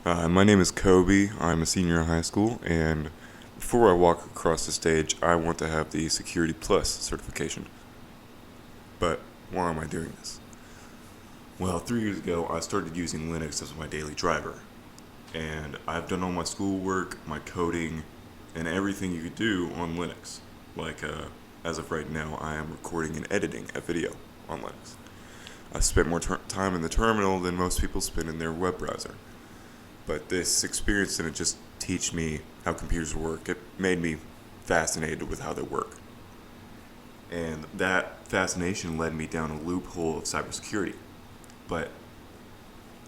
My name is Kobe. I'm a senior in high school, and before I walk across the stage, I want to have the Security Plus certification. But why am I doing this? Well, 3 years ago, I started using Linux as my daily driver, and I've done all my schoolwork, my coding, and everything you could do on Linux. Like, as of right now, I am recording and editing a video on Linux. I spent more time in the terminal than most people spend in their web browser. But this experience didn't just teach me how computers work, it made me fascinated with how they work. And that fascination led me down a loophole of cybersecurity. But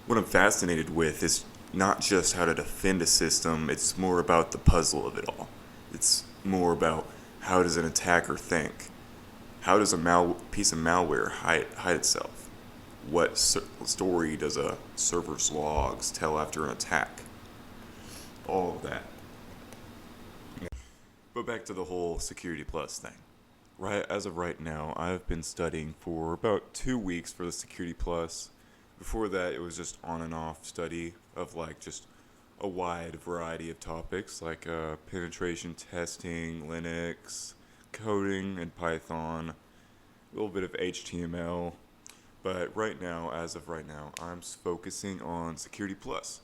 what I'm fascinated with is not just how to defend a system, it's more about the puzzle of it all. It's more about how does an attacker think? How does a piece of malware hide itself? What story does a server's logs tell after an attack? All of that. But back to the whole Security Plus thing. Right as of right now, I've been studying for about 2 weeks for the Security Plus. Before that, it was just on and off study of like just a wide variety of topics like penetration testing, Linux, coding, and Python, a little bit of HTML. But right now, as of right now, I'm focusing on Security Plus.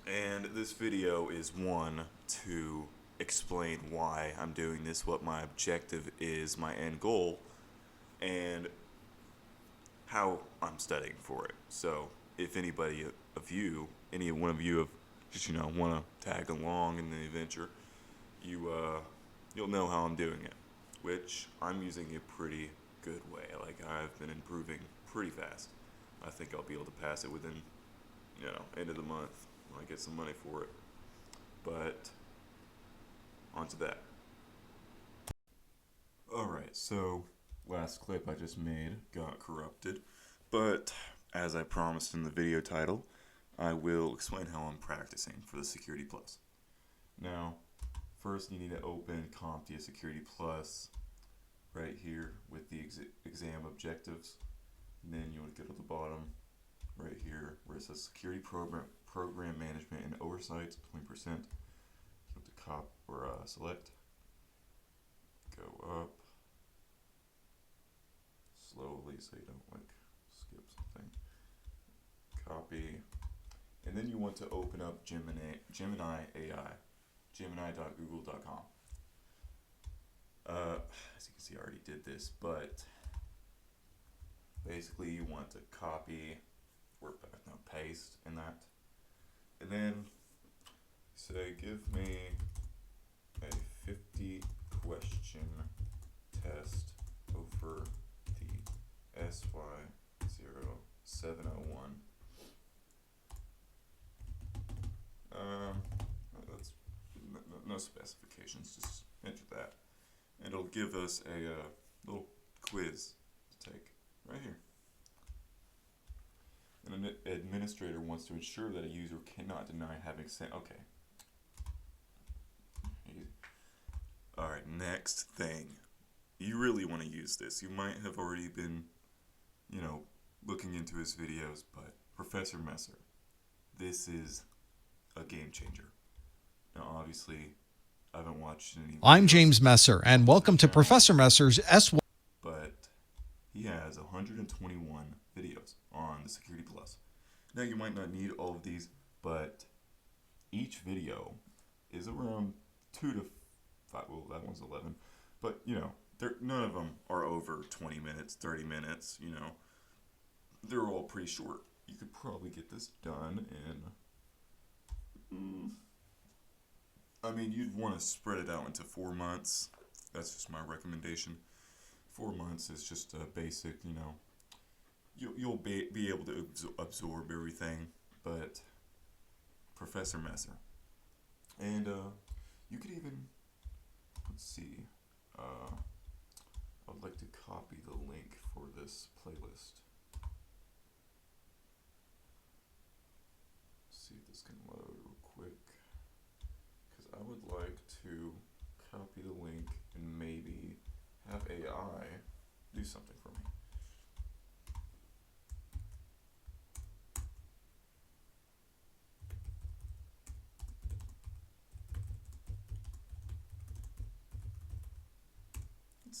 And this video is one to explain why I'm doing this, what my objective is, my end goal, and how I'm studying for it. So if anybody of you, any one of you have just want to tag along in the adventure, you'll know how I'm doing it, which I'm using a pretty good way. Like I've been improving pretty fast. I think I'll be able to pass it within end of the month when I get some money for it. But on to that. Alright, so last clip I just made got corrupted, but as I promised in the video title, I will explain how I'm practicing for the Security Plus. Now, first you need to open CompTIA Security Plus right here with the exam objectives. And then you want to go to the bottom right here where it says Security Program Management and Oversight, 20%. You have to select, go up slowly so you don't like skip something. Copy, and then you want to open up Gemini AI, gemini.google.com. As you can see, I already did this, but basically you want to copy or paste in that, and then say give me a 50 question test over the SY0701. That's no specifications, just enter that. And it'll give us a little quiz to take right here. An administrator wants to ensure that a user cannot deny having sent. Okay. Alright, next thing. You really want to use this. You might have already been, looking into his videos, but Professor Messer, this is a game changer. Now, obviously, I haven't watched any videos. I'm James Messer, and welcome to Professor Messer's S1. But he has 121 videos on the Security Plus. Now, you might not need all of these, but each video is around 2 to 5. Well, that one's 11. But, none of them are over 20 minutes, 30 minutes, They're all pretty short. You could probably get this done in... you'd want to spread it out into 4 months. That's just my recommendation. 4 months is just a basic, you'll be able to absorb everything, but Professor Messer. And you could even, let's see, I'd like to copy the link for this playlist. See if this can load real quick, because I would like to copy the link and maybe have AI do something for me.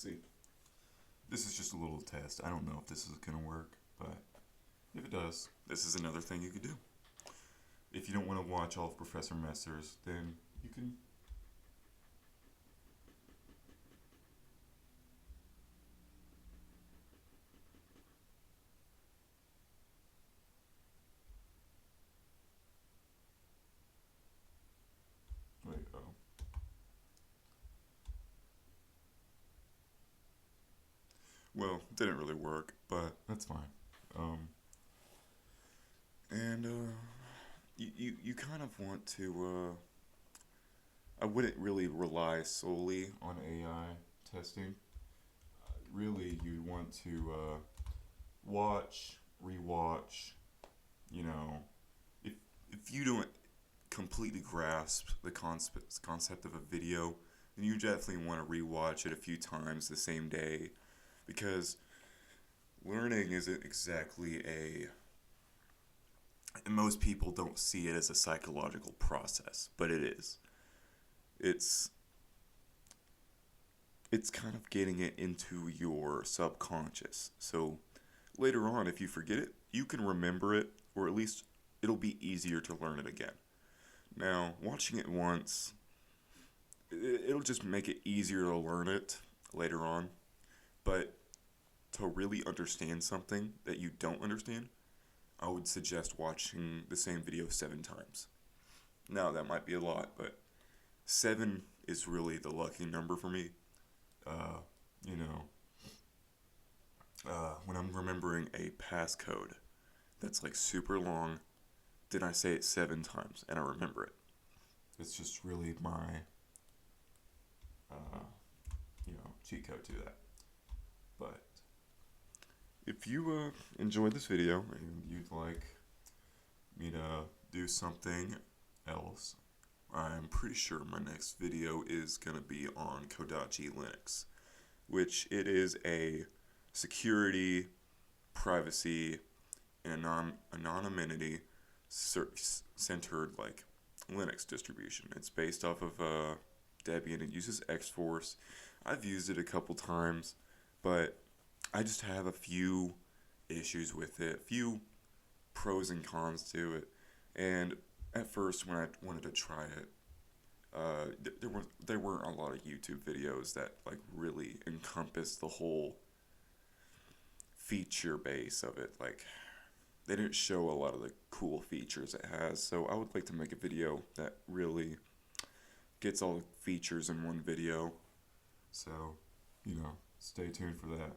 see. This is just a little test. I don't know if this is going to work, but if it does, this is another thing you could do. If you don't want to watch all of Professor Messer's, then you can. Wait, oh. Well, didn't really work, but that's fine. Um, and you kind of want to. I wouldn't really rely solely on AI testing. Really, you want to watch, rewatch. You know, if if you don't completely grasp the concept of a video, then you definitely want to rewatch it a few times the same day, because learning isn't exactly a. And most people don't see it as a psychological process, but it is. It's it's kind of getting it into your subconscious. So later on, if you forget it, you can remember it, or at least it'll be easier to learn it again. Now, watching it once, it'll just make it easier to learn it later on. But to really understand something that you don't understand, I would suggest watching the same video 7 times. Now, that might be a lot, but 7 is really the lucky number for me. Uh, you know, when I'm remembering a passcode that's like super long, then I say it 7 times and I remember it. It's just really my, uh, cheat code to that. But if you enjoyed this video and you'd like me to do something else, I'm pretty sure my next video is going to be on Kodachi Linux, which it is a security, privacy, and anonymity centered like Linux distribution. It's based off of Debian. It uses X-Force. I've used it a couple times, but I just have a few issues with it, a few pros and cons to it. And at first, when I wanted to try it, there weren't a lot of YouTube videos that like really encompass the whole feature base of it. Like they didn't show a lot of the cool features it has. So I would like to make a video that really gets all the features in one video. So, stay tuned for that.